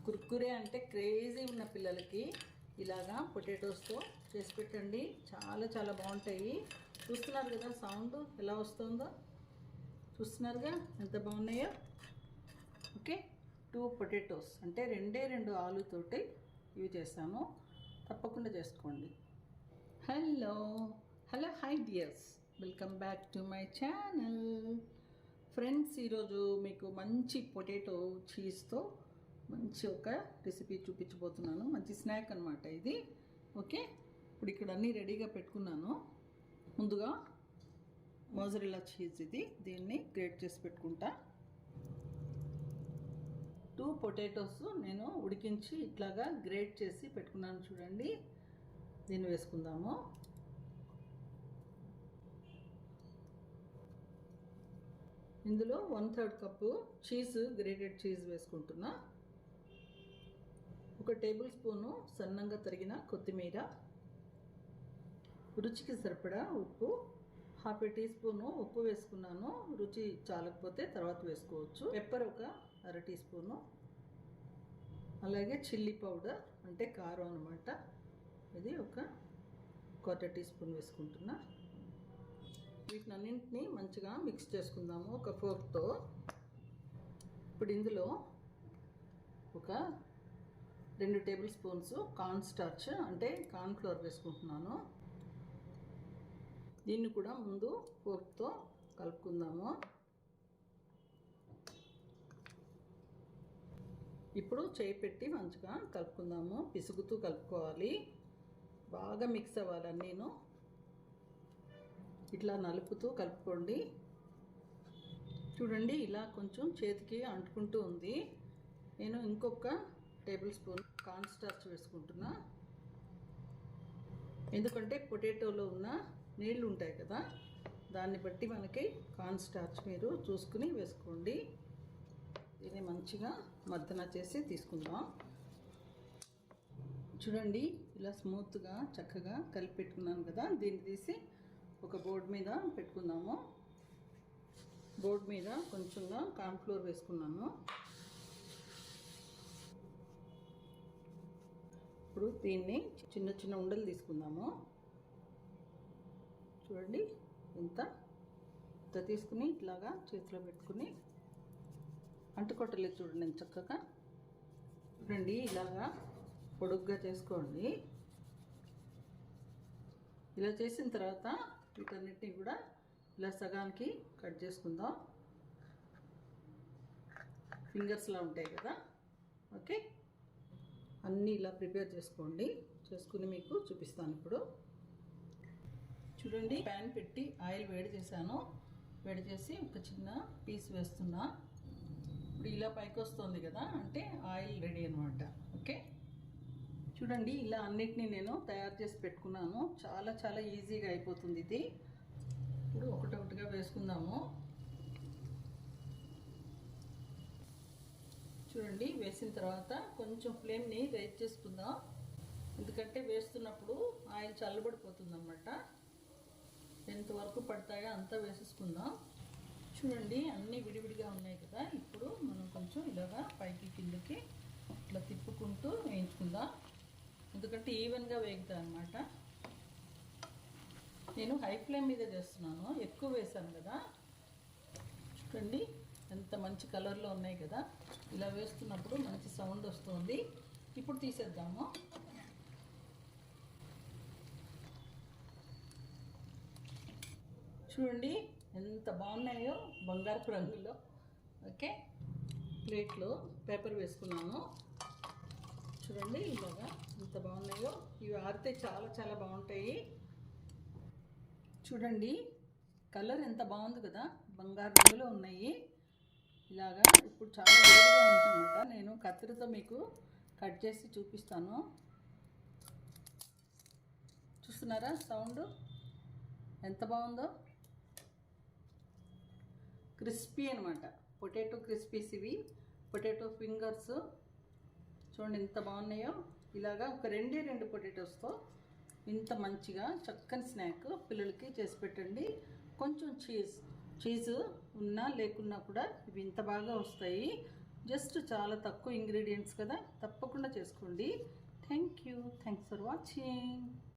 కుర్కురే అంటే క్రేజీ ఉన్న పిల్లలకి ఇలాగా పొటాటోస్తో చేసి పెట్టండి. చాలా చాలా బాగుంటాయి. చూస్తున్నారు కదా సౌండ్ ఎలా వస్తుందో, చూస్తున్నారుగా ఎంత బాగున్నాయో. ఓకే, 2 పొటాటోస్ అంటే 2 ఆలుతోటి ఇవి చేస్తాను. తప్పకుండా చేసుకోండి. Hello hi dears, welcome back to my channel. Friends, ఈరోజు మీకు మంచి పొటాటో చీజ్తో మంచి ఒక రెసిపీ చూపించబోతున్నాను. మంచి స్నాక్ అనమాట ఇది. ఓకే, ఇప్పుడు ఇక్కడ అన్నీ రెడీగా పెట్టుకున్నాను. ముందుగా మోజరెల్లా చీజ్ ఇది, దీన్ని గ్రేట్ చేసి పెట్టుకుంటా. 2 పొటాటోస్ నేను ఉడికించి ఇట్లాగా గ్రేట్ చేసి పెట్టుకున్నాను. చూడండి, దీన్ని వేసుకుందాము. ఇందులో 1/3 కప్పు చీజ్, గ్రేటెడ్ చీజ్ వేసుకుంటున్నా. 1 టేబుల్ స్పూను సన్నంగా తరిగిన కొత్తిమీర, రుచికి సరిపడా ఉప్పు, 1/2 టీ స్పూను ఉప్పు వేసుకున్నాను. రుచి చాలకపోతే తర్వాత వేసుకోవచ్చు. పెప్పర్ 1/2 టీ స్పూను, అలాగే చిల్లీ పౌడర్ అంటే కారం అనమాట, ఇది 1/4 టీ స్పూన్ వేసుకుంటున్నా. వీటినన్నింటినీ మంచిగా మిక్స్ చేసుకుందాము ఒక ఫోర్క్తో. ఇప్పుడు ఇందులో 2 టేబుల్ స్పూన్స్ కార్న్ స్టార్చ్ అంటే కార్న్ ఫ్లోర్ వేసుకుంటున్నాను. దీన్ని కూడా ముందు ఫోర్క్తో కలుపుకుందాము. ఇప్పుడు చేయి పెట్టి మంచిగా కలుపుకుందాము. పిసుగుతూ కలుపుకోవాలి, బాగా మిక్స్ అవ్వాలి. నేను ఇట్లా నలుపుతూ కలుపుకోండి. చూడండి, ఇలా కొంచెం చేతికి అంటుకుంటూ ఉంది. నేను ఇంకొక టేబుల్ స్పూన్ కార్న్ స్టార్చ్ వేసుకుంటున్నా. ఎందుకంటే పొటాటోలో ఉన్న నీళ్ళు ఉంటాయి కదా, దాన్ని బట్టి మనకి కార్న్ స్టార్చ్ మీరు చూసుకుని వేసుకోండి. దీన్ని మంచిగా మద్దన చేసి తీసుకుందాం. చూడండి, ఇలా స్మూత్గా చక్కగా కలిపి పెట్టుకున్నాను కదా, దీన్ని తీసి ఒక బోర్డు మీద పెట్టుకుందాము. బోర్డు మీద కొంచెంగా కార్న్ ఫ్లోర్ వేసుకున్నాను. ఇప్పుడు దీన్ని చిన్న చిన్న ఉండలు తీసుకుందాము. చూడండి, ఇంత తీసుకుని ఇట్లాగా చేతిలో పెట్టుకుని అంటుకొట్టలేదు. చూడండి నేను చక్కగా. చూడండి, ఇలాగా పొడుగ్గా చేసుకోండి. ఇలా చేసిన తర్వాత వీటన్నిటిని కూడా ఇలా సగానికి కట్ చేసుకుందాం. ఫింగర్స్లా ఉంటాయి కదా. ఓకే, అన్నీ ఇలా ప్రిపేర్ చేసుకోండి. చేసుకుని మీకు చూపిస్తాను. ఇప్పుడు చూడండి, ప్యాన్ పెట్టి ఆయిల్ వేడి చేశాను. వేడి చేసి ఒక చిన్న పీస్ వేస్తున్నా. ఇప్పుడు ఇలా పైకి వస్తుంది కదా, అంటే ఆయిల్ రెడీ అనమాట. ఓకే, చూడండి, ఇలా అన్నిటినీ నేను తయారు చేసి పెట్టుకున్నాను. చాలా చాలా ఈజీగా అయిపోతుంది ఇది. ఇప్పుడు ఒకటొకటిగా వేసుకుందాము. చూడండి, వేసిన తర్వాత కొంచెం ఫ్లేమ్ని రైజ్ చేసుకుందాం. ఎందుకంటే వేస్తున్నప్పుడు ఆయిల్ చల్లబడిపోతుంది అన్నమాట. ఎంతవరకు పడతాయో అంతా వేసేసుకుందాం. చూడండి, అన్నీ విడివిడిగా ఉన్నాయి కదా. ఇప్పుడు మనం కొంచెం ఇలాగా పైకి కిందకి ఇట్లా తిప్పుకుంటూ వేయించుకుందాం. ఎందుకంటే ఈవెన్గా వేగుతాయి అన్నమాట. నేను హై ఫ్లేమ్ మీద చేస్తున్నాను, ఎక్కువ వేసాను కదా. చూడండి, ఎంత మంచి కలర్లో ఉన్నాయి కదా. ఇలా వేస్తున్నప్పుడు మంచి సౌండ్ వస్తుంది. ఇప్పుడు తీసేద్దాము. చూడండి, ఎంత బాగున్నాయో బంగారపు రంగులో. ఓకే, ప్లేట్లో పేపర్ వేసుకున్నాను. చూడండి, ఇలాగా ఎంత బాగున్నాయో. ఇవి ఆరితే చాలా చాలా బాగుంటాయి. చూడండి, కలర్ ఎంత బాగుంది కదా, బంగారు రంగులో ఉన్నాయి. ఇలాగా ఇప్పుడు చాలా వేడిగా ఉంటుందన్నమాట. నేను కత్తిరితో మీకు కట్ చేసి చూపిస్తాను. చూస్తున్నారా సౌండ్ ఎంత బాగుందో. క్రిస్పీ అనమాట, పొటాటో క్రిస్పీస్ ఇవి, పొటాటో ఫింగర్స్. చూడండి ఎంత బాగున్నాయో. ఇలాగా ఒక 2 పొటాటోస్తో ఇంత మంచిగా చక్కని స్నాక్ పిల్లలకి చేసి పెట్టండి. కొంచెం చీజ్ ఉన్నా లేకున్నా కూడా ఇవి ఇంత బాగా వస్తాయి. జస్ట్ చాలా తక్కువ ఇంగ్రీడియంట్స్ కదా, తప్పకుండా చేసుకోండి. Thank you. Thanks for watching.